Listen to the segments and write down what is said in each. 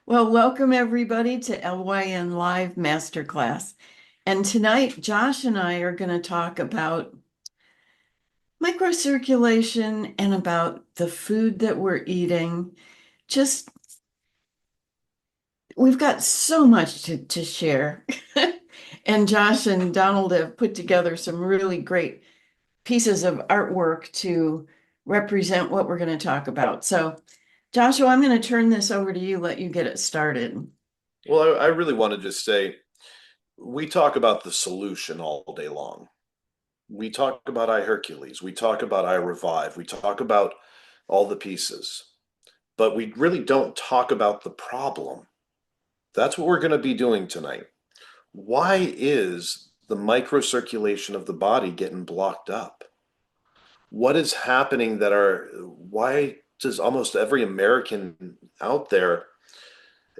Well, welcome everybody to LYN Live Masterclass. And tonight, Josh and I are going to talk about microcirculation and about the food that we're eating. Just, we've got so much to share. And Josh and Donald have put together some really great pieces of artwork to represent what we're going to talk about. So, Joshua, I'm going to turn this over to you, let you get it started. Well, I really want to just say we talk about the solution all day long. We talk about iHercules, we talk about iRevive, we talk about all the pieces, but we really don't talk about the problem. That's what we're going to be doing tonight. Why is the microcirculation of the body getting blocked up? What is happening why does almost every American out there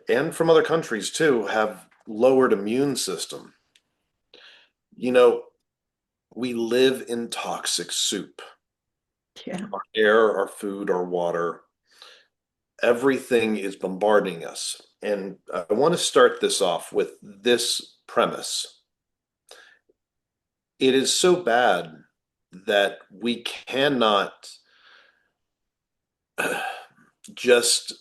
and from other countries too have lowered immune system? You know, we live in toxic soup. Yeah. Our air, our food, our water, everything is bombarding us. And I want to start this off with this premise. It is so bad that we cannot just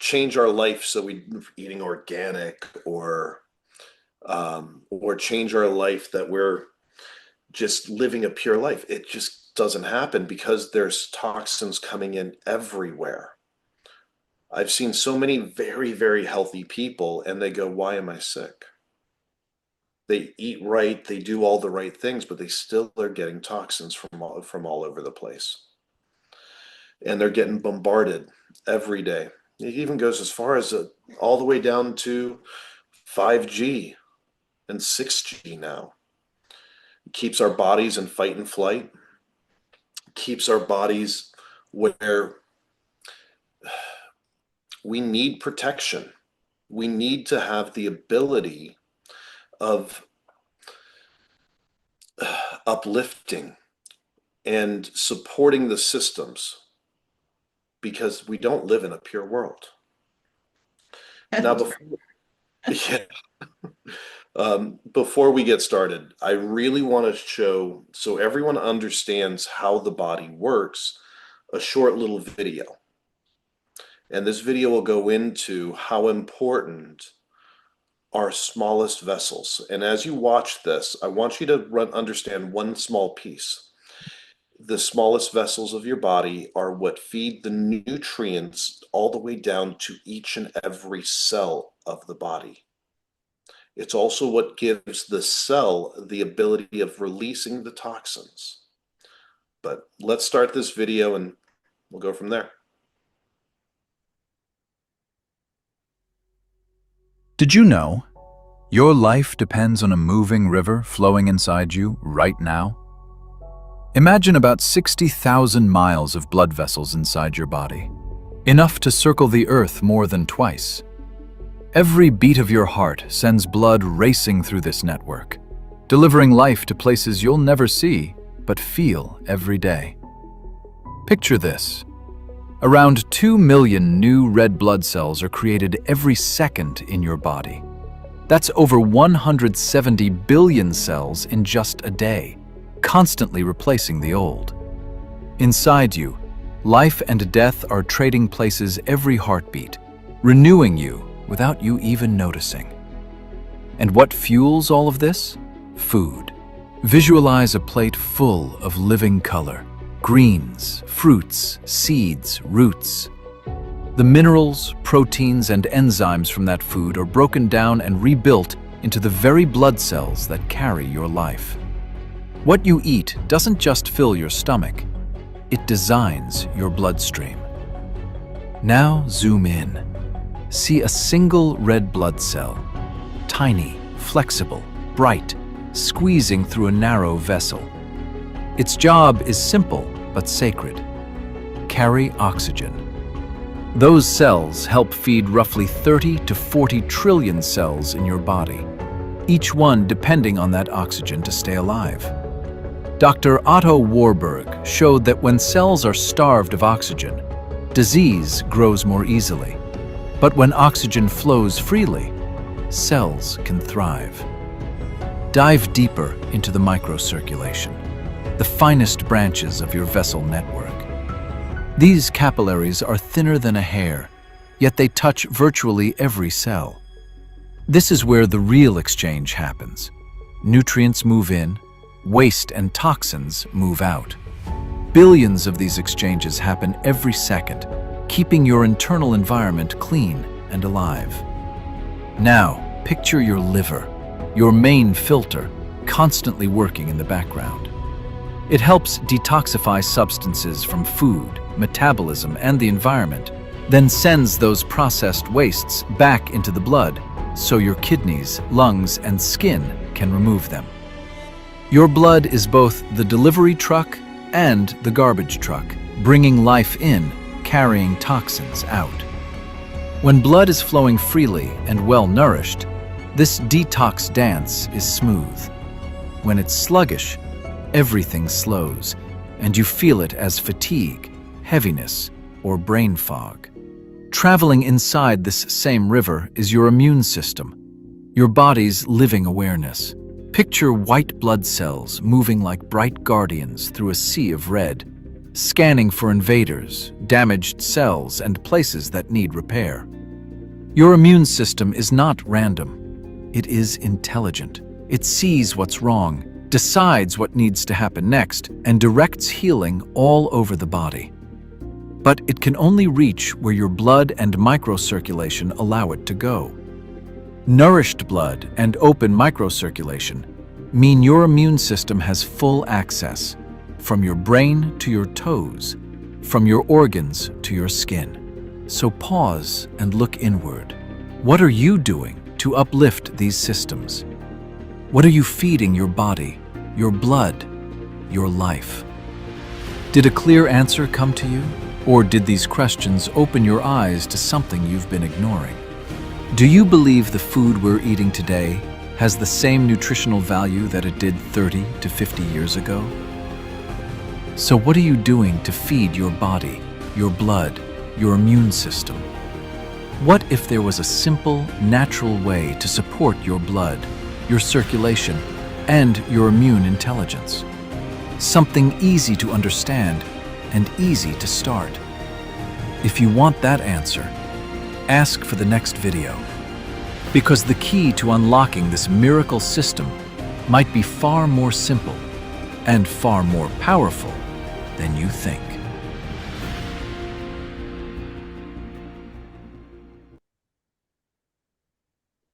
change our life so we're eating organic or change our life that we're just living a pure life. It just doesn't happen because there's toxins coming in everywhere. I've seen so many very, very healthy people and they go, why am I sick? They eat right, they do all the right things, but they still are getting toxins from all over the place. And they're getting bombarded every day. It even goes as far as all the way down to 5G and 6G now. It keeps our bodies in fight and flight, keeps our bodies where we need protection. We need to have the ability of uplifting and supporting the systems because we don't live in a pure world. Now, before we get started, I really want to show, so everyone understands how the body works, a short little video. And this video will go into how important our smallest vessels. And as you watch this, I want you to understand one small piece. The smallest vessels of your body are what feed the nutrients all the way down to each and every cell of the body. It's also what gives the cell the ability of releasing the toxins. But let's start this video and we'll go from there. Did you know your life depends on a moving river flowing inside you right now? Imagine about 60,000 miles of blood vessels inside your body, enough to circle the earth more than twice. Every beat of your heart sends blood racing through this network, delivering life to places you'll never see but feel every day. Picture this. Around 2 million new red blood cells are created every second in your body. That's over 170 billion cells in just a day, constantly replacing the old. Inside you, life and death are trading places every heartbeat, renewing you without you even noticing. And what fuels all of this? Food. Visualize a plate full of living color. Greens, fruits, seeds, roots. The minerals, proteins, and enzymes from that food are broken down and rebuilt into the very blood cells that carry your life. What you eat doesn't just fill your stomach, it designs your bloodstream. Now zoom in. See a single red blood cell, tiny, flexible, bright, squeezing through a narrow vessel. Its job is simple but sacred. Carry oxygen. Those cells help feed roughly 30 to 40 trillion cells in your body, each one depending on that oxygen to stay alive. Dr. Otto Warburg showed that when cells are starved of oxygen, disease grows more easily. But when oxygen flows freely, cells can thrive. Dive deeper into the microcirculation, the finest branches of your vessel network. These capillaries are thinner than a hair, yet they touch virtually every cell. This is where the real exchange happens. Nutrients move in, waste and toxins move out. Billions of these exchanges happen every second, keeping your internal environment clean and alive. Now, picture your liver, your main filter, constantly working in the background. It helps detoxify substances from food, metabolism, and the environment, then sends those processed wastes back into the blood so your kidneys, lungs, and skin can remove them. Your blood is both the delivery truck and the garbage truck, bringing life in, carrying toxins out. When blood is flowing freely and well-nourished, this detox dance is smooth. When it's sluggish, everything slows, and you feel it as fatigue, heaviness, or brain fog. Traveling inside this same river is your immune system, your body's living awareness. Picture white blood cells moving like bright guardians through a sea of red, scanning for invaders, damaged cells, and places that need repair. Your immune system is not random. It is intelligent. It sees what's wrong, decides what needs to happen next, and directs healing all over the body. But it can only reach where your blood and microcirculation allow it to go. Nourished blood and open microcirculation mean your immune system has full access, from your brain to your toes, from your organs to your skin. So pause and look inward. What are you doing to uplift these systems? What are you feeding your body, your blood, your life? Did a clear answer come to you? Or did these questions open your eyes to something you've been ignoring? Do you believe the food we're eating today has the same nutritional value that it did 30 to 50 years ago? So what are you doing to feed your body, your blood, your immune system? What if there was a simple, natural way to support your blood, your circulation, and your immune intelligence? Something easy to understand and easy to start. If you want that answer, ask for the next video. Because the key to unlocking this miracle system might be far more simple and far more powerful than you think.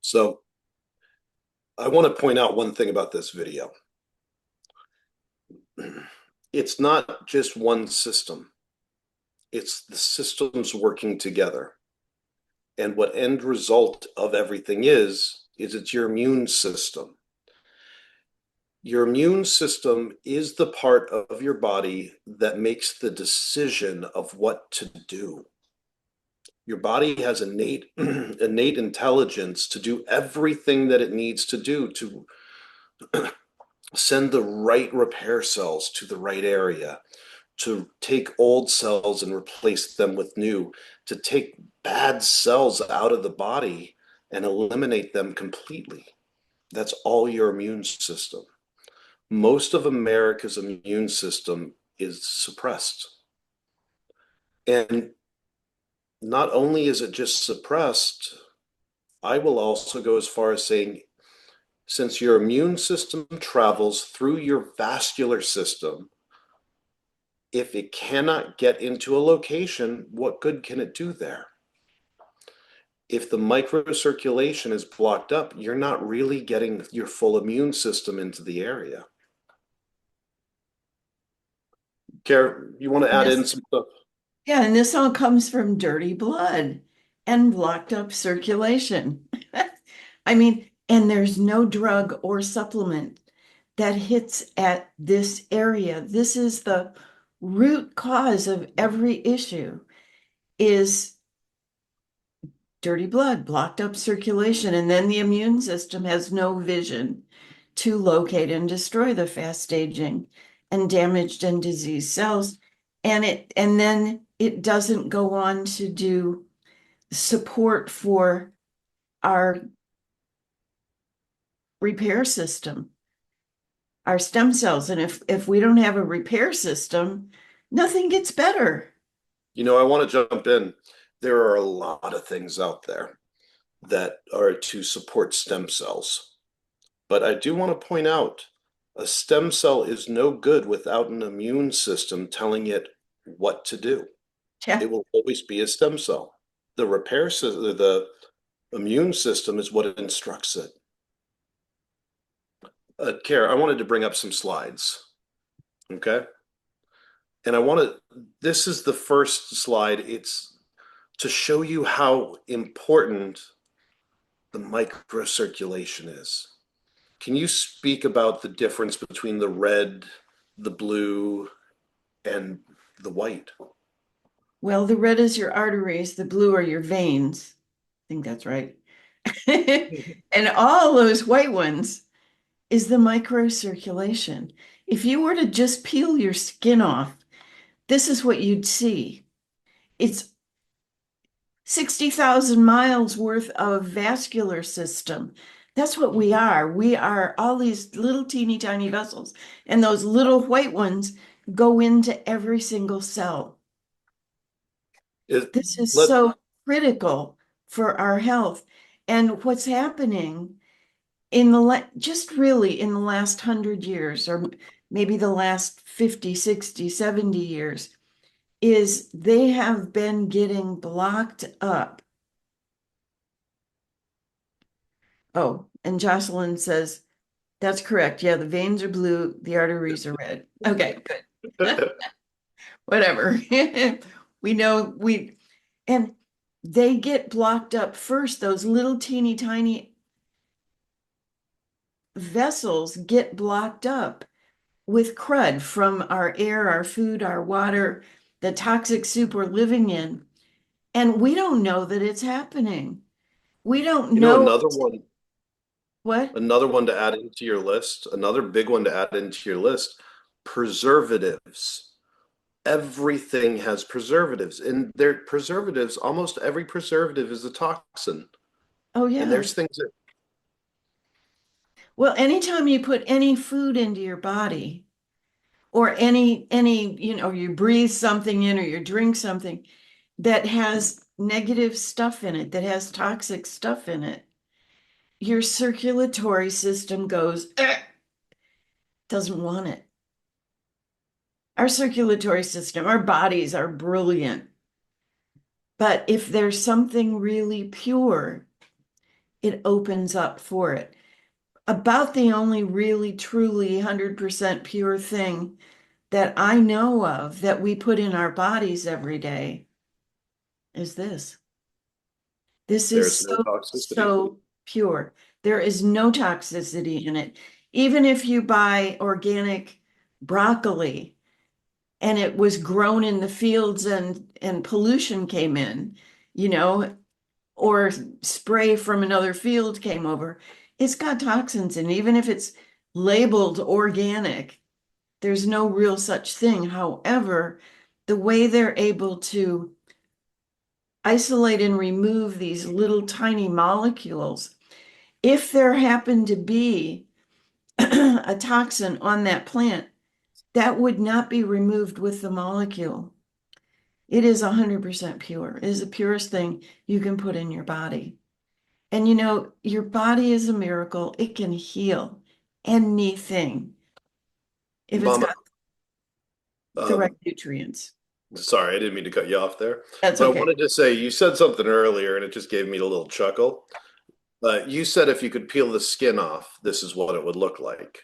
So I want to point out one thing about this video. It's not just one system. It's the systems working together. And what end result of everything is it's your immune system. Your immune system is the part of your body that makes the decision of what to do. Your body has innate intelligence to do everything that it needs to do to send the right repair cells to the right area, to take old cells and replace them with new, to take bad cells out of the body and eliminate them completely. That's all your immune system. Most of America's immune system is suppressed. And not only is it just suppressed, I will also go as far as saying, since your immune system travels through your vascular system, if it cannot get into a location, what good can it do there? If the microcirculation is blocked up, you're not really getting your full immune system into the area. Kare, you want to add in some stuff? Yeah, and this all comes from dirty blood and blocked up circulation. I mean, and there's no drug or supplement that hits at this area. This is the root cause of every issue is dirty blood, blocked up circulation, and then the immune system has no vision to locate and destroy the fast aging and damaged and diseased cells. And then it doesn't go on to do support for our repair system, our stem cells. And if we don't have a repair system, nothing gets better. I want to jump in. There are a lot of things out there that are to support stem cells. But I do want to point out a stem cell is no good without an immune system telling it what to do. Yeah. It will always be a stem cell. The repair system, the immune system is what instructs it. Kara, I wanted to bring up some slides. Okay. And this is the first slide. It's to show you how important the microcirculation is. Can you speak about the difference between the red, the blue, and the white? Well, the red is your arteries, the blue are your veins. I think that's right. And all those white ones is the microcirculation. If you were to just peel your skin off, this is what you'd see. It's 60,000 miles worth of vascular system. That's what we are. We are all these little teeny tiny vessels, and those little white ones go into every single cell. It, This is let so critical for our health. And what's happening in just really in the last 100 years, or maybe the last 50, 60, 70 years, is they have been getting blocked up. Oh, and Jocelyn says, that's correct. Yeah, the veins are blue, the arteries are red. Okay, good. Whatever. We know and they get blocked up first. Those little teeny tiny vessels get blocked up with crud from our air, our food, our water, the toxic soup we're living in. And we don't know that it's happening. We don't you know know what? another one to add into your list, another big one to add into your list, preservatives. Everything has preservatives, and they're preservatives. Almost every preservative is a toxin, Oh, and yeah. there's things that Well, anytime you put any food into your body or you breathe something in or you drink something that has negative stuff in it, that has toxic stuff in it, your circulatory system goes, doesn't want it. Our circulatory system, our bodies are brilliant. But if there's something really pure, it opens up for it. About the only really, truly 100% pure thing that I know of that we put in our bodies every day is this. This there's is no so, toxicity. so pure. There is no toxicity in it. Even if you buy organic broccoli and it was grown in the fields and pollution came in, you know, or spray from another field came over, it's got toxins in it. Even if it's labeled organic, there's no real such thing. However, the way they're able to isolate and remove these little tiny molecules, if there happened to be a toxin on that plant, that would not be removed with the molecule. It is 100% pure. It is the purest thing you can put in your body. And your body is a miracle. It can heal anything if it's Mama, got the right um, nutrients. sorry, I didn't mean to cut you off there, That's but I okay. wanted to say you said something earlier, and it just gave me a little chuckle. You said if you could peel the skin off, this is what it would look like.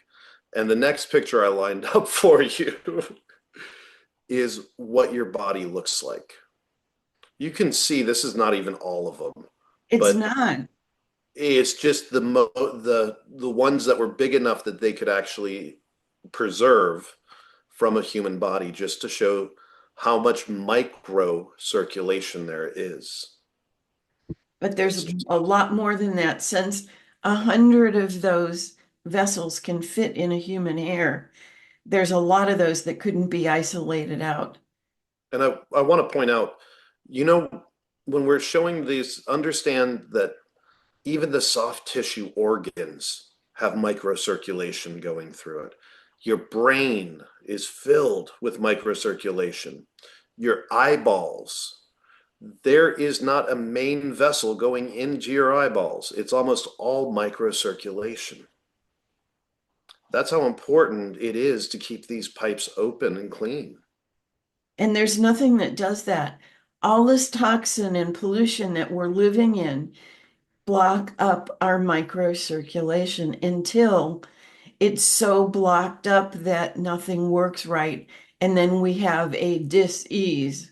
And the next picture I lined up for you is what your body looks like. You can see this is not even all of them, It's but not. it's just the ones that were big enough that they could actually preserve from a human body, just to show how much micro circulation there is. But It's there's just, a lot more than that. Since 100 of those vessels can fit in a human hair, there's a lot of those that couldn't be isolated out. and I want to point out, you know, when we're showing these, understand that even the soft tissue organs have microcirculation going through it. Your brain is filled with microcirculation. Your eyeballs, there is not a main vessel going into your eyeballs. It's almost all microcirculation. That's how important it is to keep these pipes open and clean. And there's nothing that does that. All this toxin and pollution that we're living in block up our microcirculation until it's so blocked up that nothing works right. And then we have a dis-ease.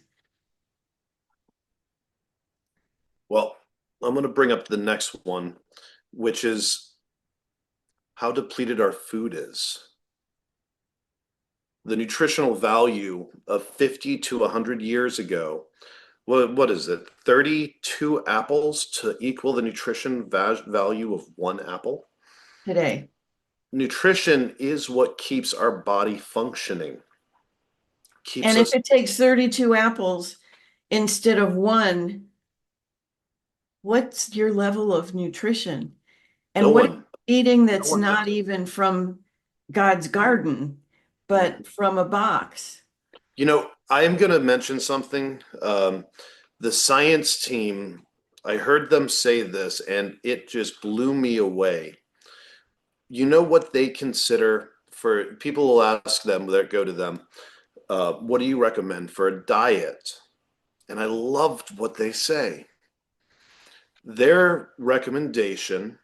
Well, I'm going to bring up the next one, which is how depleted our food is. The nutritional value of 50 to 100 years ago, what is it? 32 apples to equal the nutrition value of one apple? Today. Nutrition is what keeps our body functioning, keeps And if us. it takes 32 apples instead of one, what's your level of nutrition? No And what are one, you eating no that's one not has it. even from God's garden, but from a box? You know, I am going to mention something. The science team, I heard them say this and it just blew me away. You know what they consider for people will ask them that go to them, what do you recommend for a diet? And I loved what they say. Their recommendation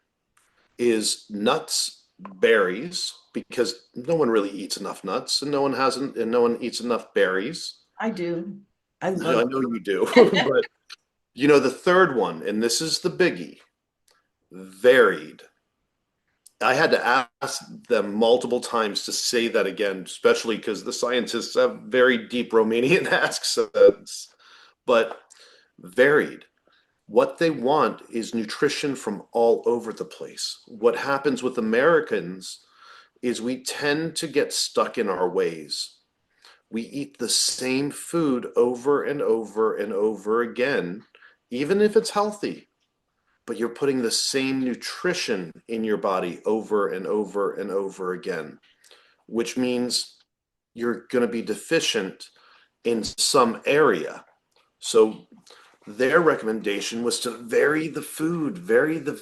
is nuts, berries, because no one really eats enough nuts and no one eats enough berries. I do. I I love know you do, but you know, the third one, and this is the biggie, varied. I had to ask them multiple times to say that again, especially because the scientists have very deep Romanian accents, but varied. What they want is nutrition from all over the place. What happens with Americans is we tend to get stuck in our ways. We eat the same food over and over and over again, even if it's healthy, but you're putting the same nutrition in your body over and over and over again, which means you're going to be deficient in some area. So their recommendation was to vary the food, vary the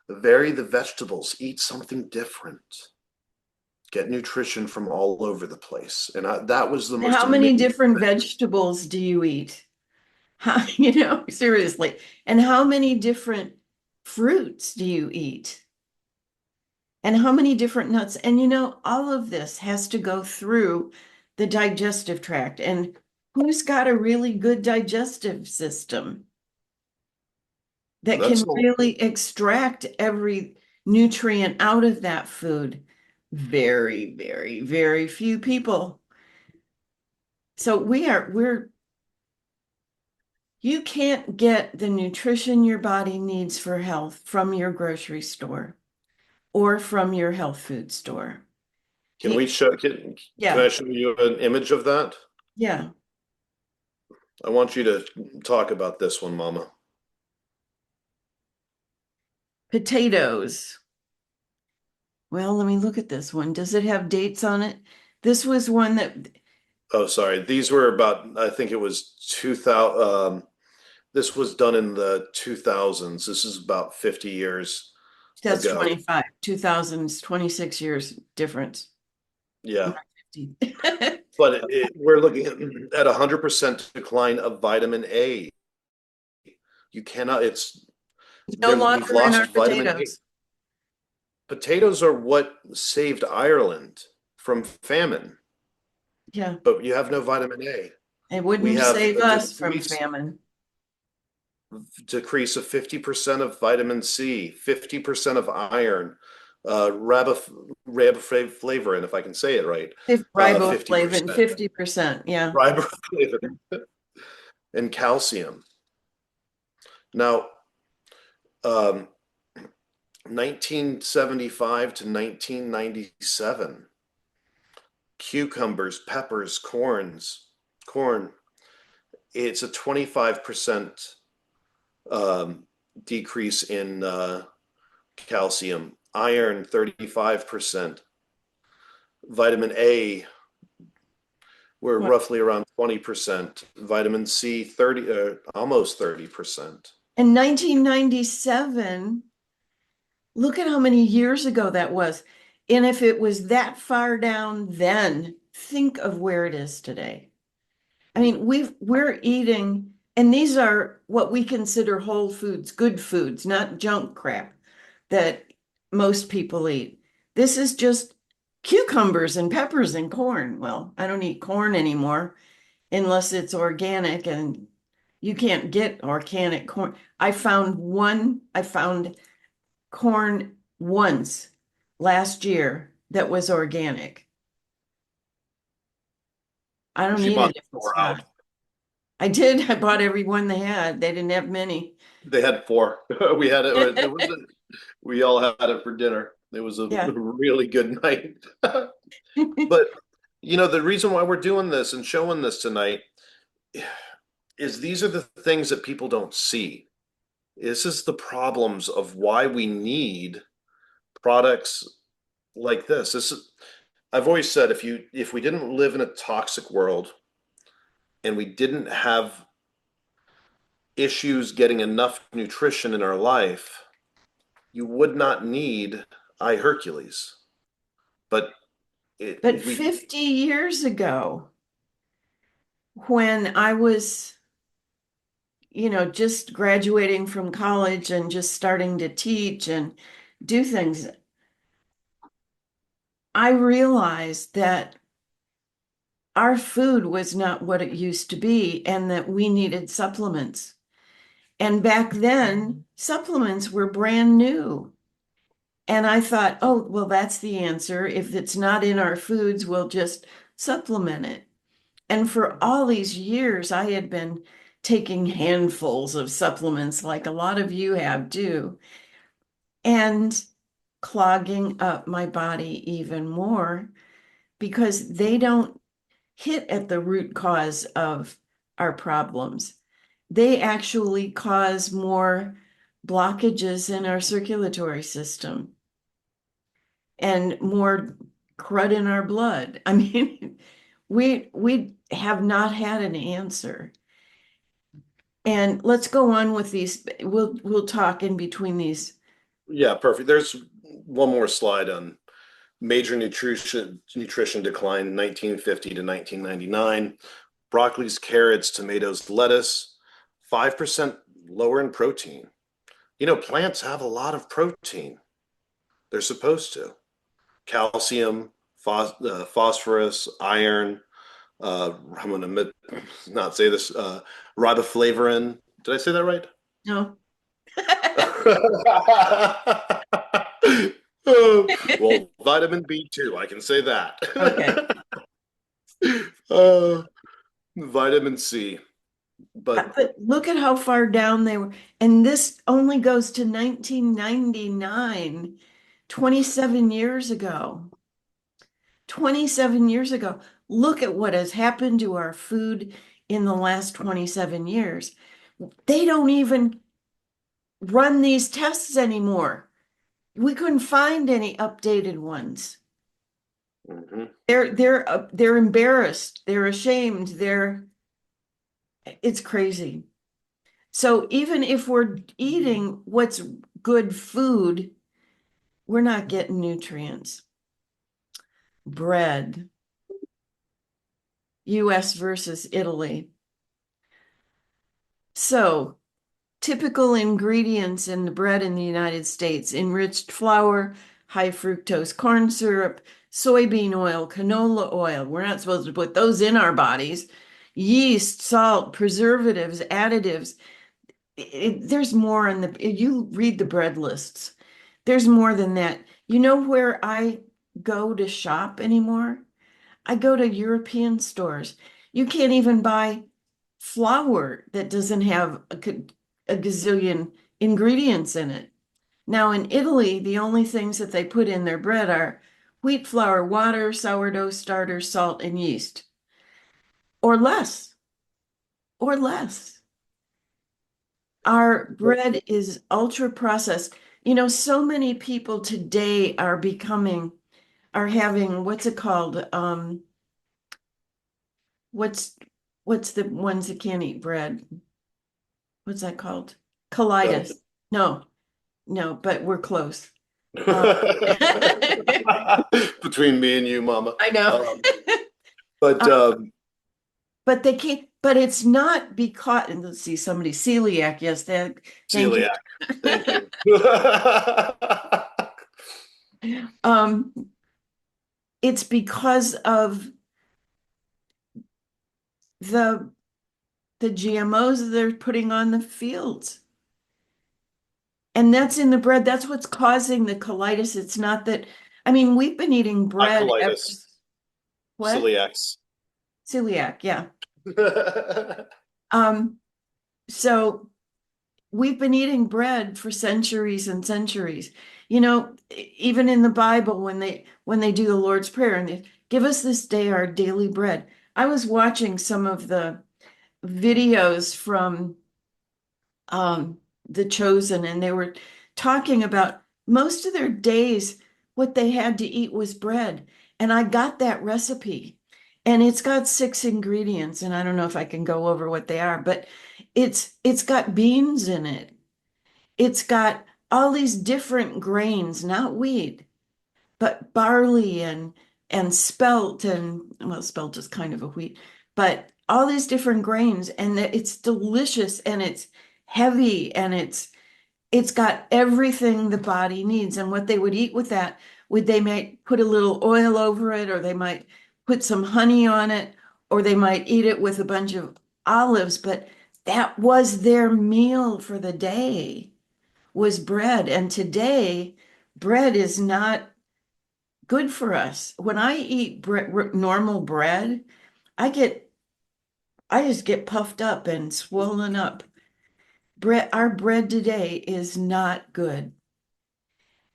vegetables, eat something different, get nutrition from all over the place. And that was the most How many amazing different thing. vegetables do you eat? How, seriously. And how many different fruits do you eat? And how many different nuts? And all of this has to go through the digestive tract. And who's got a really good digestive system that That's can a, really extract every nutrient out of that food? Very, very, very few people. So you can't get the nutrition your body needs for health from your grocery store or from your health food store. can You, we show, can yeah, I show you an image of that? yeah. I want you to talk about this one, Mama. Potatoes. Well, let me look at this one. Does it have dates on it? This was one that Oh, sorry. These were about, I think it was 2000. This was done in the 2000s. This is about 50 years that's ago. 25, 2000s, 26 years difference. Yeah. Not 50. But we're looking at 100% decline of vitamin A. You cannot, No we've longer in our lost vitamin A. potatoes. Potatoes are what saved Ireland from famine, Yeah, but you have no vitamin A. it We wouldn't have save a us from famine. decrease of 50% of vitamin C, 50% of iron, riboflavin, if I can say it right, Riboflavin, 50%, 50%. Yeah. riboflavin, and calcium. Now, um, 1975 to 1997, cucumbers, peppers, corn, it's a 25% um, decrease in calcium. Iron, 35%. Vitamin A, we're Well, roughly around 20%. Vitamin C, 30, almost 30%. in 1997, look at how many years ago that was. And if it was that far down then, think of where it is today. I mean, we're eating, and these are what we consider whole foods, good foods, not junk crap that most people eat. This is just cucumbers and peppers and corn. Well, I don't eat corn anymore unless it's organic, and you can't get organic corn. I found corn once last year that was organic. I don't She eat bought it if it's four not. out. I did. I bought every one they had. They didn't have many. They had four. We had it. It was we all had it for dinner. It was a Yeah. really good night. But the reason why we're doing this and showing this tonight is these are the things that people don't see. This is the problems of why we need products like this. I've always said if we didn't live in a toxic world and we didn't have issues getting enough nutrition in our life, you would not need iHercules. But But we 50 years ago, when I was, just graduating from college and just starting to teach and do things, I realized that our food was not what it used to be and that we needed supplements. And back then, supplements were brand new. And I thought, oh, well, that's the answer. If it's not in our foods, we'll just supplement it. And for all these years, I had been taking handfuls of supplements, like a lot of you have too, and clogging up my body even more because they don't hit at the root cause of our problems. They actually cause more blockages in our circulatory system and more crud in our blood. I mean, we have not had an answer. And let's go on with these. We'll talk in between these. Yeah, perfect. There's one more slide on major nutrition decline 1950 to 1999. Broccolis, carrots, tomatoes, lettuce, 5% lower in protein. Plants have a lot of protein. They're supposed to. Calcium, phosphorus, iron. I'm going to not say this. Riboflavin. Did I say that right? No. Well, vitamin B2, I can say that. Okay. uh, Vitamin C, but But look at how far down they were. And this only goes to 1999, 27 years ago. 27 years ago. Look at what has happened to our food in the last 27 years. They don't even run these tests anymore. We couldn't find any updated ones. mhm. They're embarrassed. They're ashamed. It's crazy. So even if we're eating what's good food, we're not getting nutrients. Bread, US versus Italy. So typical ingredients in the bread in the United States: enriched flour, high fructose corn syrup, soybean oil, canola oil. We're not supposed to put those in our bodies. Yeast, salt, preservatives, additives. There's more in you read the bread lists. There's more than that. You know where I go to shop anymore? I go to European stores. You can't even buy flour that doesn't have a gazillion ingredients in it. Now, in Italy, the only things that they put in their bread are wheat flour, water, sourdough starter, salt, and yeast, or less, or less. our bread is ultra processed. You know, so many people today are having, what's it called? What's what's the ones that can't eat bread? What's that called? Colitis. No, no, but we're close. Um, Between me and you, Mama. I know. Um, but Uh, but they can't, but it's not because, and let's see, somebody, celiac, yes, thank you. celiac. Thank you. Um, it's because of the the GMOs that they're putting on the fields. And that's in the bread. That's what's causing the colitis. It's not that, I mean, we've been eating Not bread ever, colitis, what? celiacs. Celiac, yeah. Um, so we've been eating bread for centuries and centuries. You know, even in the Bible, when they do the Lord's Prayer and they give us this day our daily bread. I was watching some of the videos from The Chosen, and they were talking about most of their days, what they had to eat was bread. And I got that recipe, and it's got 6 ingredients, and I don't know if I can go over what they are, but it's got beans in it. It's got all these different grains, not wheat, but barley and spelt, and well, spelt is kind of a wheat, but all these different grains, and it's delicious, and it's heavy, and it's got everything the body needs. And what they would eat with that, would they might put a little oil over it, or they might put some honey on it, or they might eat it with a bunch of olives, but that was their meal for the day, was bread. And today, bread is not good for us. When I eat normal bread, I get I just get puffed up and swollen up. Our bread today is not good.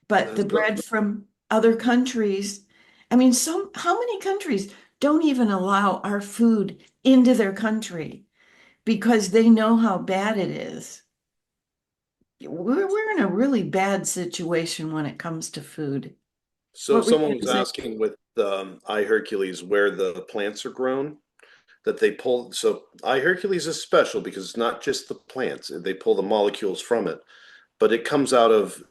But the So bread from other countries, I mean, how many countries don't even allow our food into their country because they know how bad it is? We're in a really bad situation when it comes to food. so What were you someone going was to say? asking with iHercules where the plants are grown that they pull. So iHercules is special because it's not just the plants; they pull the molecules from it, but it comes out of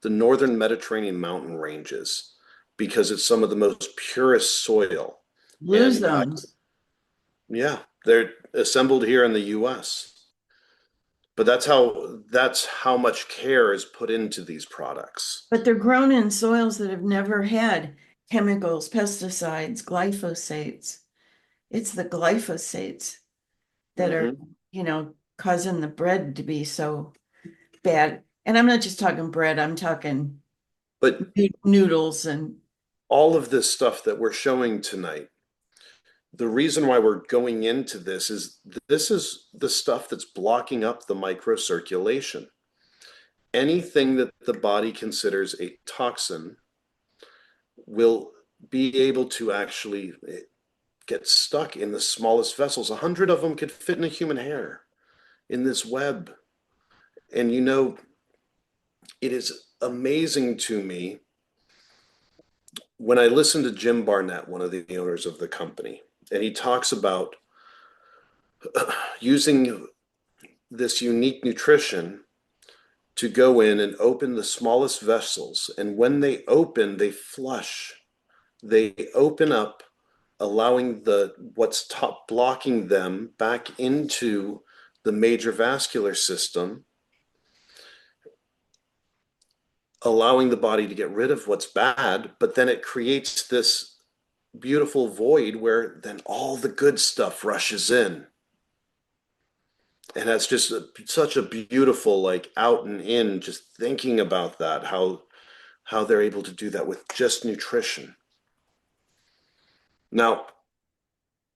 the northern Mediterranean mountain ranges because it's some of the most purest soil. Blue And zones. yeah, they're assembled here in the US. But that's how much care is put into these products. But they're grown in soils that have never had chemicals, pesticides, glyphosates. It's the glyphosates that are, Hmm. causing the bread to be so bad. And I'm not just talking bread, I'm talking But noodles and all of this stuff that we're showing tonight, the reason why we're going into this is the stuff that's blocking up the microcirculation. Anything that the body considers a toxin will be able to actually get stuck in the smallest vessels. 100 of them could fit in a human hair in this web. And it is amazing to me when I listen to Jim Barnett, one of the owners of the company, and he talks about using this unique nutrition to go in and open the smallest vessels. And when they open, they flush. They open up, allowing what's top blocking them back into the major vascular system, allowing the body to get rid of what's bad, but then it creates this beautiful void where then all the good stuff rushes in. And that's just such a beautiful, like, out and in, just thinking about that, how they're able to do that with just nutrition. Now,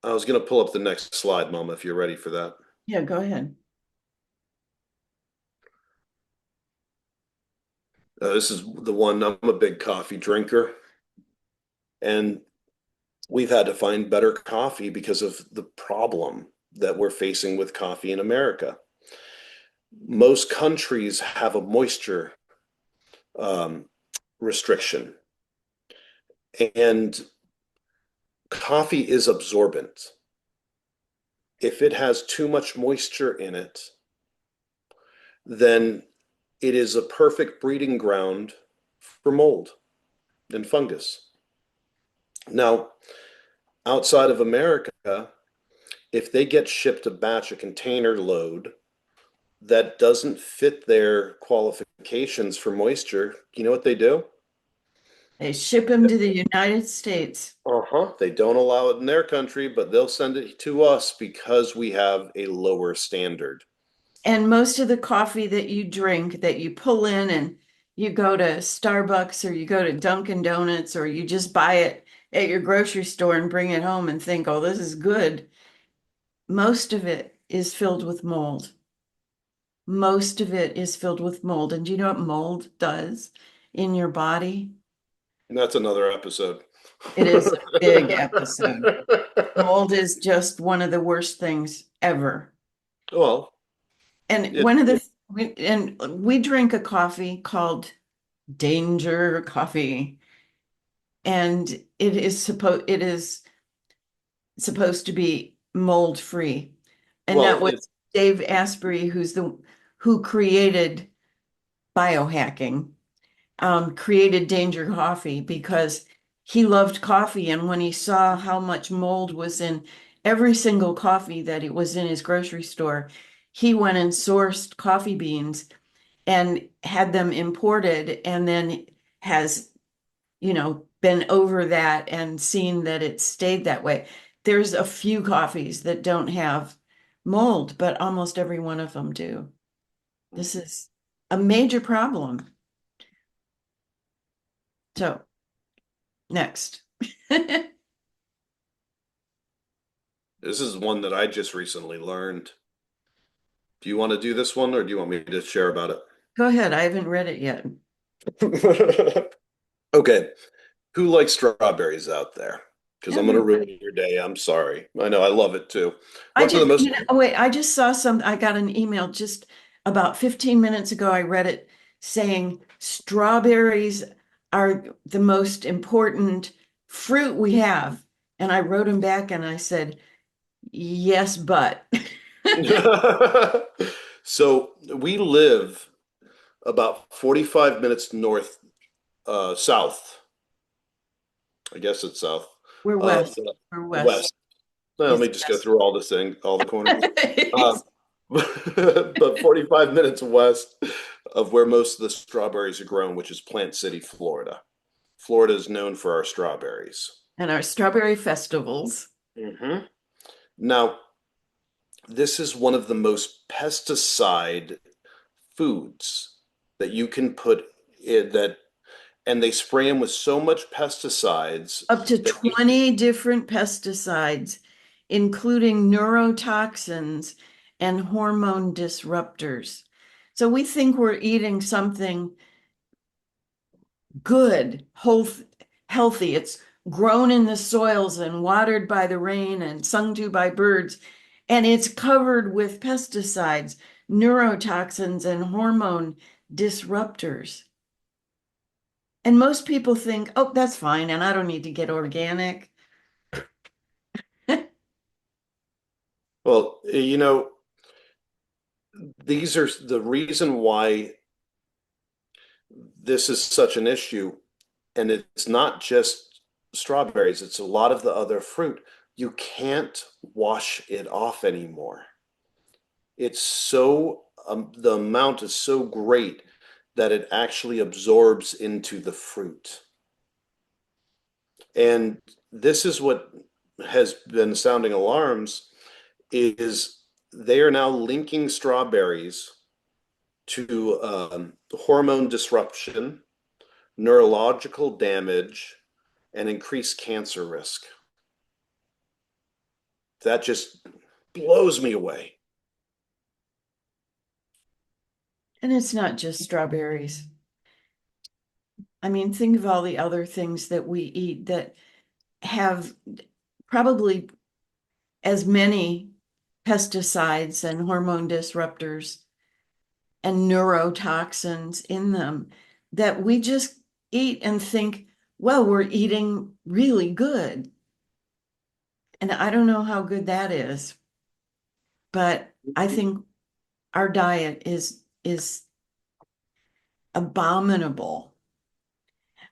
I was going to pull up the next slide, Mama, if you're ready for that. yeah, go ahead. This is the one. I'm a big coffee drinker, and we've had to find better coffee because of the problem that we're facing with coffee in America. most countries have a moisture um, restriction, and coffee is absorbent. If it has too much moisture in it, then it is a perfect breeding ground for mold and fungus. Now, outside of America, if they get shipped a batch, a container load that doesn't fit their qualifications for moisture, you know what they do? They ship them to the United States. Uh-huh. They don't allow it in their country, but they'll send it to us because we have a lower standard. And most of the coffee that you drink, that you pull in and you go to Starbucks or you go to Dunkin' Donuts or you just buy it at your grocery store and bring it home and think, oh, this is good. Most of it is filled with mold. Most of it is filled with mold. And do you know what mold does in your body? And that's another episode. It is a big episode. Mold is just one of the worst things ever. Well, And it, one of it the and we drink a coffee called Danger Coffee, and it is supposed to be mold free. And that well, was it Dave Asprey, who created biohacking, created Danger Coffee because he loved coffee, and when he saw how much mold was in every single coffee that it was in his grocery store, he went and sourced coffee beans and had them imported, and then has, been over that and seen that it stayed that way. There's a few coffees that don't have mold, but almost every one of them do. This is a major problem. So, next. this is one that I just recently learned. Do you want to do this one or do you want me to share about Go ahead. I haven't read it yet. it? Okay. Who likes strawberries out there? Because I'm going to ruin Everybody. your day. I'm sorry. I know I love it too. I One of the just, most, oh wait, I just saw I got an email just about 15 minutes ago. I read it saying strawberries are the most important fruit we have. And I wrote him back and I said, yes, but. so we live about 45 minutes south. I guess it's south We're of west. We're west. west. Let He's me just go west. through all the corners. Uh, but 45 minutes west of where most of the strawberries are grown, which is Plant City, Florida. Florida is known for our strawberries. And our strawberry festivals. Hmm. Now, this is one of the most pesticide foods that you can put in that, and they spray them with so much pesticides Up to that 20 different pesticides, including neurotoxins and hormone disruptors. So we think we're eating something good, healthy. It's grown in the soils and watered by the rain and sung to by birds. And it's covered with pesticides, neurotoxins, and hormone disruptors. And most people think, oh, that's fine, and I don't need to get organic. well, these are the reason why this is such an issue. And it's not just strawberries, it's a lot of the other fruit. You can't wash it off anymore. It's so, the amount is so great that it actually absorbs into the fruit. And this is what has been sounding alarms is they are now linking strawberries to hormone disruption, neurological damage, and increased cancer risk. That just blows me away. And it's not just strawberries. I mean, think of all the other things that we eat that have probably as many pesticides and hormone disruptors and neurotoxins in them that we just eat and think, well, we're eating really good. And I don't know how good that is, but I think our diet is abominable.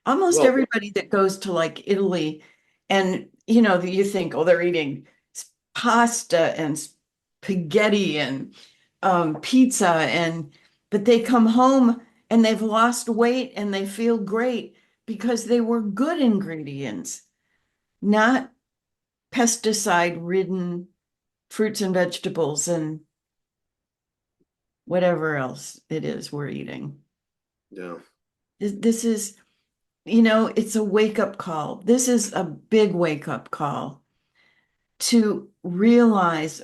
Almost Well, everybody that goes to like Italy and you think, oh, they're eating pasta and spaghetti and pizza but they come home and they've lost weight and they feel great because they were good ingredients, not pesticide ridden fruits and vegetables and whatever else it is we're eating. yeah. This is, it's a wake up call. This is a big wake up call to realize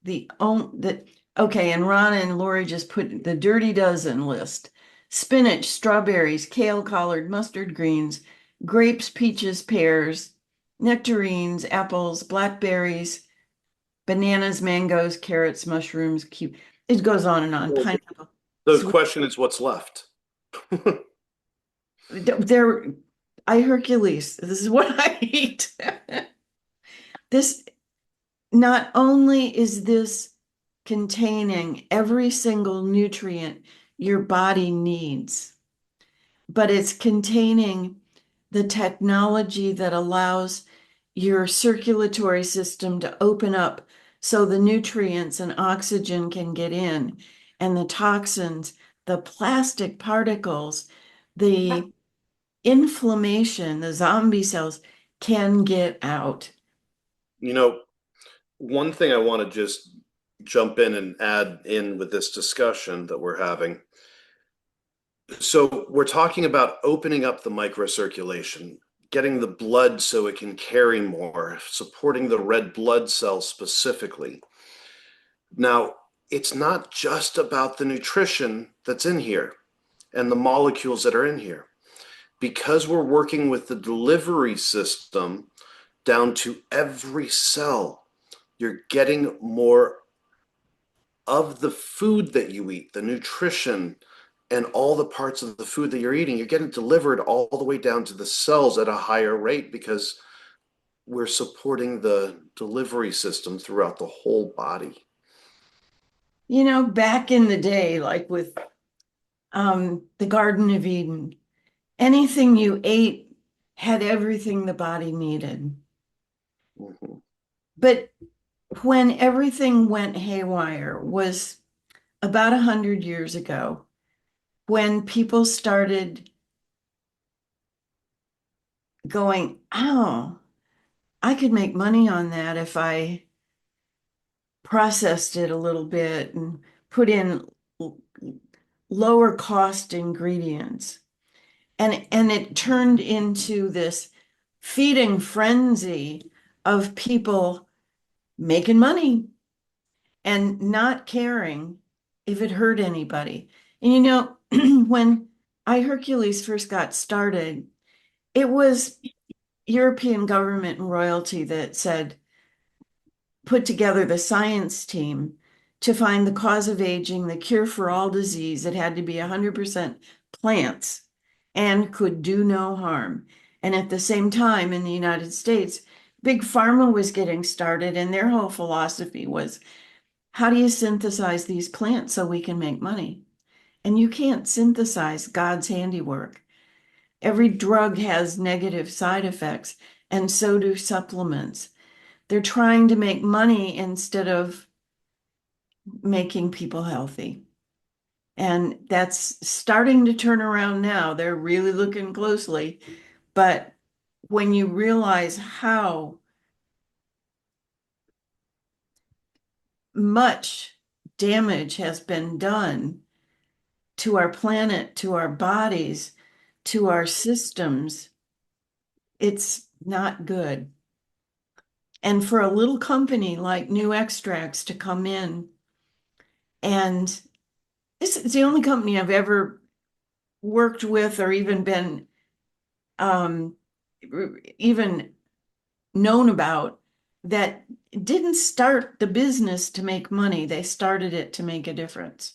that okay, and Ron and Lori just put the dirty dozen list: spinach, strawberries, kale, collard, mustard greens, grapes, peaches, pears, nectarines, apples, blackberries, bananas, mangoes, carrots, mushrooms, it goes on and on. Well, Pineapple. the Sweet. question is what's left. There, I Hercules. This is what I eat. This not only is this containing every single nutrient your body needs, but it's containing the technology that allows your circulatory system to open up so the nutrients and oxygen can get in, and the toxins, the plastic particles, the inflammation, the zombie cells can get out. You know, one thing I want to just jump in and add in with this discussion that we're having. So, we're talking about opening up the microcirculation, getting the blood so it can carry more, supporting the red blood cells specifically. Now, it's not just about the nutrition that's in here and the molecules that are in here. Because we're working with the delivery system down to every cell, you're getting more of the food that you eat, the nutrition, and all the parts of the food that you're eating. You're getting delivered all the way down to the cells at a higher rate because we're supporting the delivery system throughout the whole body. Back in the day, like with the Garden of Eden, anything you ate had everything the body needed. Mhm. But when everything went haywire was about 100 years ago, when people started going, oh, I could make money on that if I processed it a little bit and put in lower cost ingredients. And it turned into this feeding frenzy of people making money and not caring if it hurt anybody. And when I Hercules first got started, it was European government and royalty that said, put together the science team to find the cause of aging, the cure for all disease. It had to be 100% plants and could do no harm. And at the same time, in the United States, Big Pharma was getting started, and their whole philosophy was, how do you synthesize these plants so we can make money? And you can't synthesize God's handiwork. Every drug has negative side effects, and so do supplements. They're trying to make money instead of making people healthy. And that's starting to turn around now. They're really looking closely. But when you realize how much damage has been done to our planet, to our bodies, to our systems, it's not good. And for a little company like New Extracts to come in, and this is the only company I've ever worked with or even been um, even known about that didn't start the business to make money. They started it to make a difference.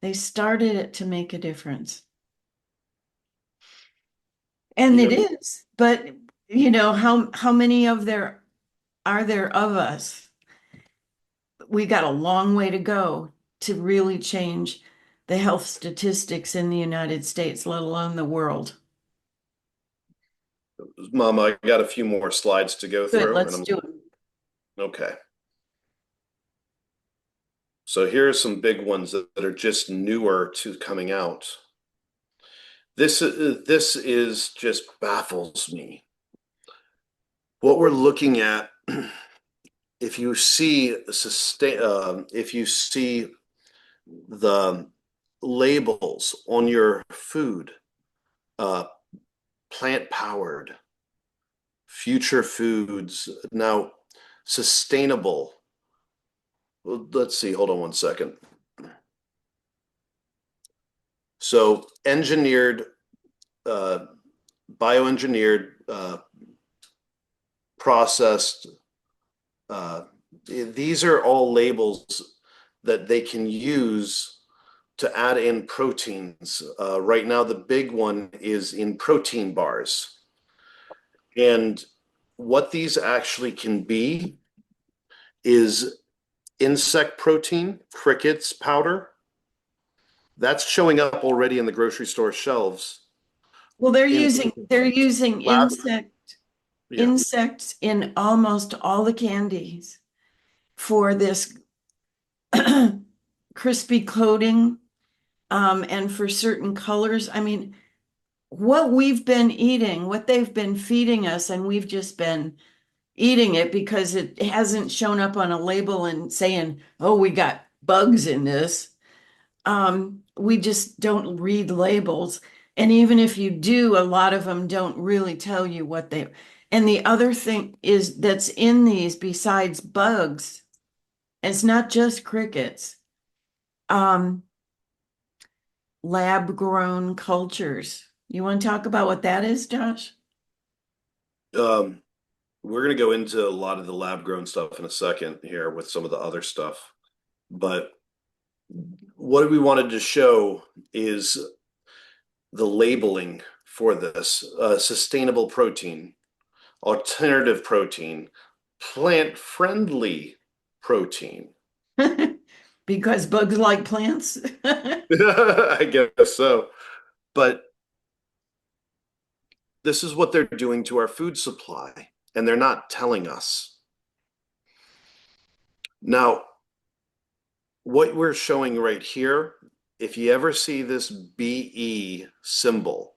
They started it to make a difference. And it Yep. is, but how many of there are there of us? We got a long way to go to really change the health statistics in the United States, let alone the world. Mom, I got a few more slides to go Good, through, and let's I'm do it. okay. So here are some big ones that are just newer to coming out. This is just baffles me. What we're looking at, if you see if you see the labels on your food, uh, plant powered, future foods, now sustainable. Well, let's see, hold on one second. So engineered, uh, bioengineered, processed, uh, these are all labels that they can use to add in proteins. Right now, the big one is in protein bars. And what these actually can be is insect protein, crickets powder. That's showing up already in the grocery store shelves. Well, they're In using lab, yeah. insects in almost all the candies for this crispy coating, and for certain colors. I mean, what we've been eating, what they've been feeding us, and we've just been eating it because it hasn't shown up on a label and saying, "Oh, we got bugs in this." We just don't read labels. And even if you do, a lot of them don't really tell you what they. And the other thing is that's in these besides bugs, it's not just crickets. Um, Lab grown cultures. You want to talk about what that is, Josh? Um, we're going to go into a lot of the lab grown stuff in a second here with some of the other stuff. But what we wanted to show is the labeling for this sustainable protein, alternative protein, plant friendly protein. Because bugs like plants. I guess so. But this is what they're doing to our food supply, and they're not telling us. Now, what we're showing right here, if you ever see this BE symbol,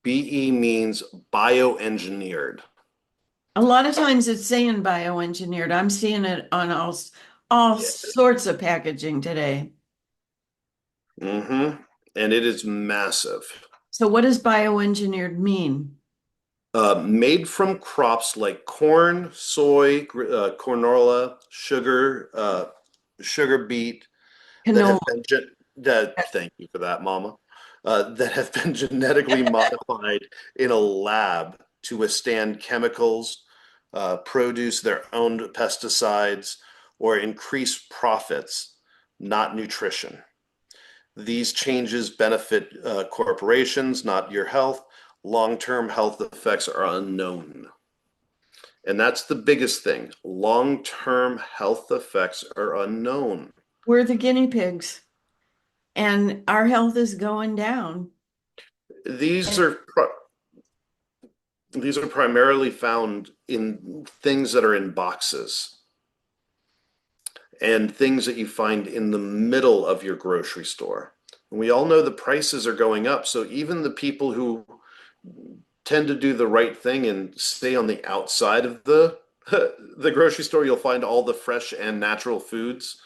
BE means bioengineered. A lot of times it's saying bioengineered. I'm seeing it on all Yeah. sorts of packaging today. Mm-hmm. And it is massive. So what does bioengineered mean? Made from crops like corn, soy, canola, sugar beet that have Canola. been thank you for that, Mama. That have been genetically modified in a lab to withstand chemicals, produce their own pesticides, or increase profits, not nutrition. These changes benefit corporations, not your health. Long-term health effects are unknown. And that's the biggest thing. Long-term health effects are unknown. We're the guinea pigs, and our health is going down. These And are these are primarily found in things that are in boxes and things that you find in the middle of your grocery store. And we all know the prices are going up, so even the people who tend to do the right thing and stay on the outside of the the grocery store, you'll find all the fresh and natural foods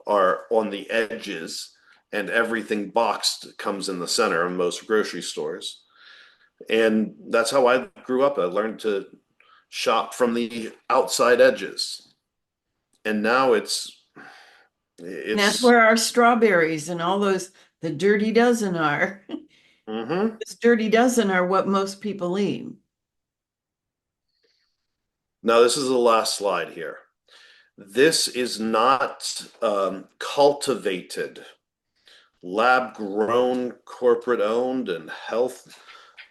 are on the edges, and everything boxed comes in the center of most grocery stores. And that's how I grew up. I learned to shop from the outside edges. And now that's it's where our strawberries and all those, the dirty dozen are. mhm. This dirty dozen are what most people eat. Now this is the last slide here. This is not cultivated lab grown, corporate owned, and health,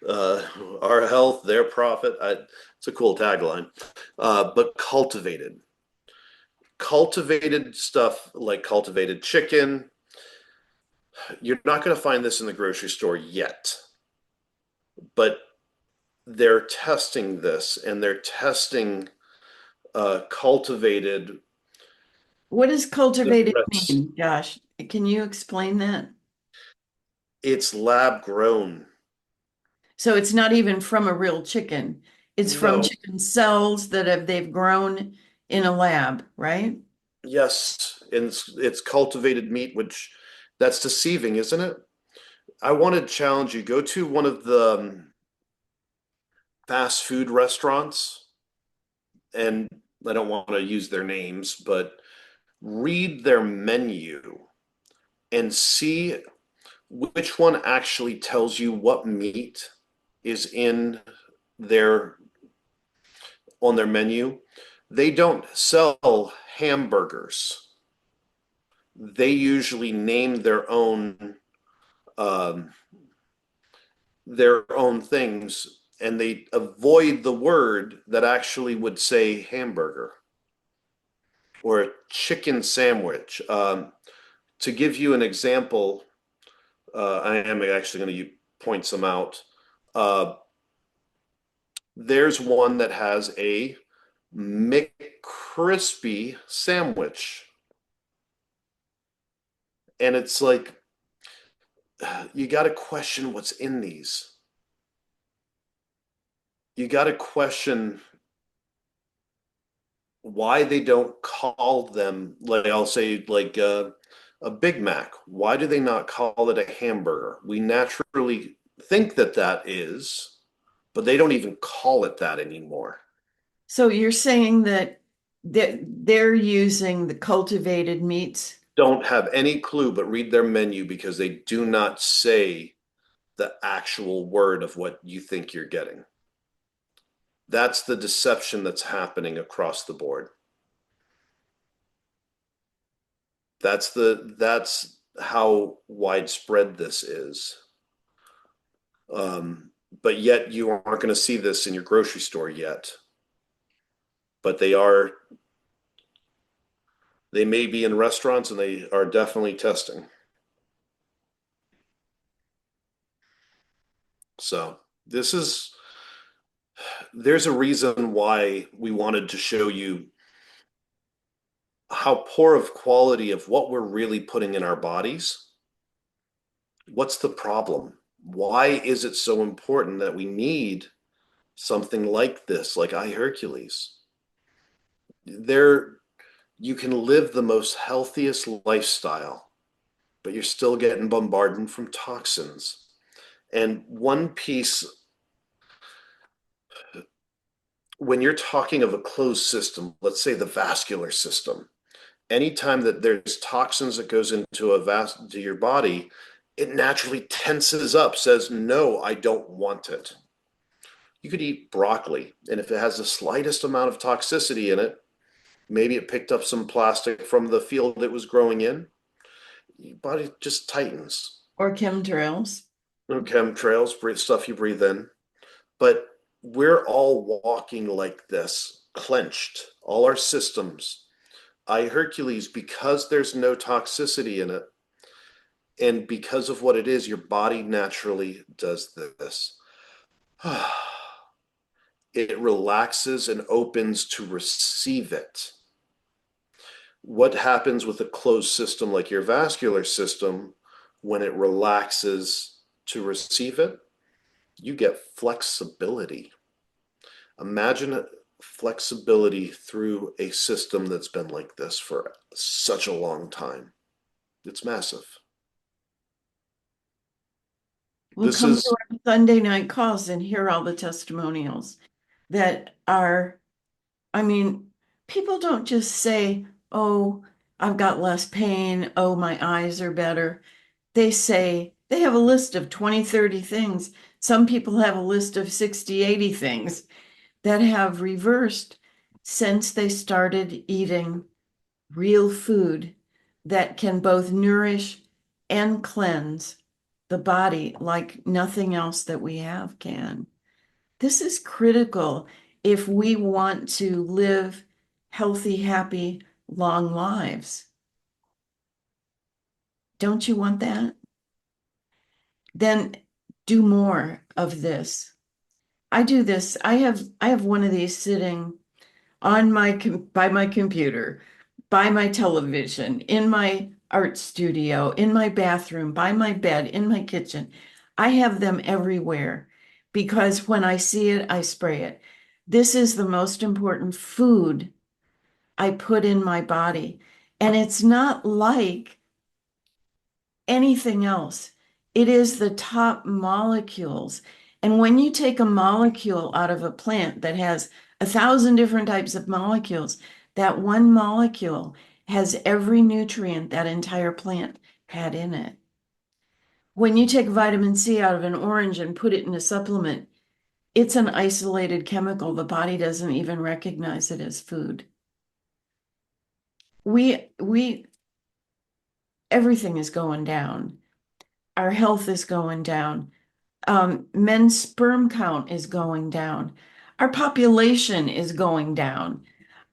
our health, their profit. It's a cool tagline. But cultivated stuff like cultivated chicken, you're not going to find this in the grocery store yet, but they're testing this and they're testing cultivated What does cultivated cigarettes. mean, Josh? Can you explain that? It's lab grown. So it's not even from a real chicken. It's from No, chicken cells that they've grown in a lab, right? yes, and it's cultivated meat, which that's deceiving, isn't it? I want to challenge you. Go to one of the fast food restaurants, and I don't want to use their names, but read their menu and see which one actually tells you what meat is in their on their menu. They don't sell hamburgers. They usually name um, their own things, and they avoid the word that actually would say hamburger or a chicken sandwich. To give you an example, I am actually going to point some out. Uh, there's one that has a McCrispy sandwich. And it's like, you got to question what's in these. You got to question why they don't call them, like I'll say, like a Big Mac. Why do they not call it a hamburger? We naturally think that that is, but they don't even call it that anymore. So you're saying that they're using the cultivated meats. Don't have any clue, but read their menu because they do not say the actual word of what you think you're getting. That's the deception that's happening across the board. That's how widespread this is. But yet you aren't going to see this in your grocery store yet. But they may be in restaurants and they are definitely testing. So there's a reason why we wanted to show you how poor of quality of what we're really putting in our bodies. What's the problem? Why is it so important that we need something like this, like iHercules? There, you can live the most healthiest lifestyle, but you're still getting bombarded from toxins. And one piece, when you're talking of a closed system, let's say the vascular system, anytime that there's toxins that goes into your body, it naturally tenses up, says, no, I don't want it. You could eat broccoli, and if it has the slightest amount of toxicity in it, maybe it picked up some plastic from the field it was growing in, your body just tightens. Or chemtrails. No chemtrails, stuff you breathe in. But we're all walking like this, clenched, all our systems. iHercules, because there's no toxicity in it, and because of what it is, your body naturally does this. It relaxes and opens to receive it. What happens with a closed system like your vascular system when it relaxes to receive it? You get flexibility. Imagine flexibility through a system that's been like this for such a long time. It's massive. We'll This come is to our Sunday night calls and hear all the testimonials that are, I mean, people don't just say, oh, I've got less pain. Oh, my eyes are better. They say they have a list of 20, 30 things. Some people have a list of 60, 80 things that have reversed since they started eating real food that can both nourish and cleanse the body like nothing else that we have can. This is critical if we want to live healthy, happy, long lives. Don't you want that? Then do more of this. I do this. I have one of these sitting on by my computer, by my television, in my art studio, in my bathroom, by my bed, in my kitchen. I have them everywhere because when I see it, I spray it. This is the most important food I put in my body. And it's not like anything else. It is the top molecules. And when you take a molecule out of a plant that has 1,000 different types of molecules, that one molecule has every nutrient that entire plant had in it. When you take vitamin C out of an orange and put it in a supplement, it's an isolated chemical. The body doesn't even recognize it as food. We everything is going down. Our health is going down. Men's sperm count is going down. Our population is going down.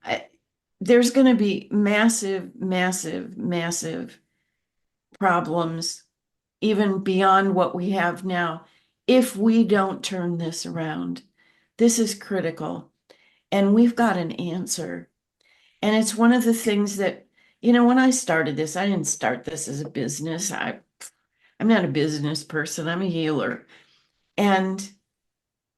I, there's going to be massive, massive, massive problems, even beyond what we have now, if we don't turn this around. This is critical. And we've got an answer. And it's one of the things that, when I started this, I didn't start this as a business. I'm not a business person, I'm a healer. And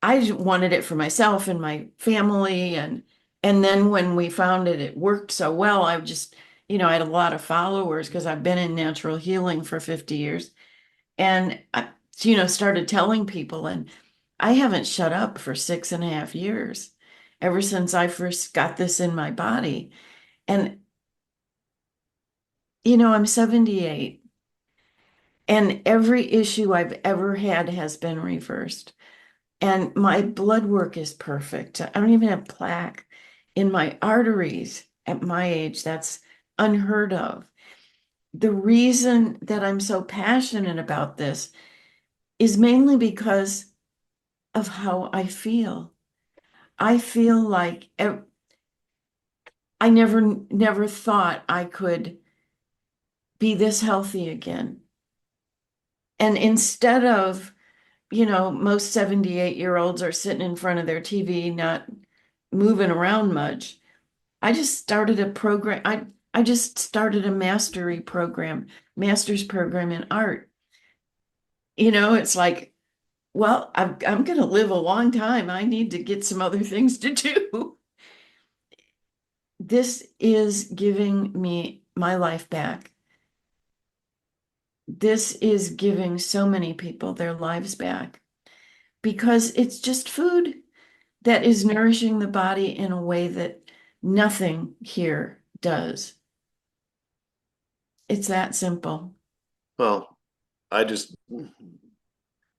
I wanted it for myself and my family. And then when we found it worked so well, I had a lot of followers because I've been in natural healing for 50 years. And started telling people, and I haven't shut up for 6.5 years, ever since I first got this in my body. And, I'm 78, and every issue I've ever had has been reversed. And my blood work is perfect. I don't even have plaque in my arteries at my age. That's unheard of. The reason that I'm so passionate about this is mainly because of how I feel. I feel like I never thought I could be this healthy again. And instead of, most 78-year-olds are sitting in front of their TV, not moving around much. I just started a program. I just started a master's program in art. It's like, well, I'm going to live a long time. I need to get some other things to do. This is giving me my life back. This is giving so many people their lives back because it's just food that is nourishing the body in a way that nothing here does. It's that simple. Well, I just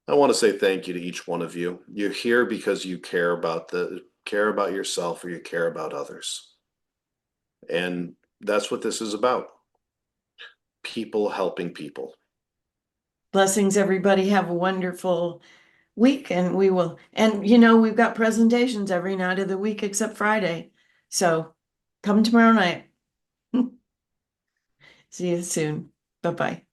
I want to say thank you to each one of you. You're here because you care about yourself or you care about others. And that's what this is about. People helping people. Blessings, everybody. Have a wonderful week, and we will. And we've got presentations every night of the week except Friday. So come tomorrow night. See you soon. Bye-bye.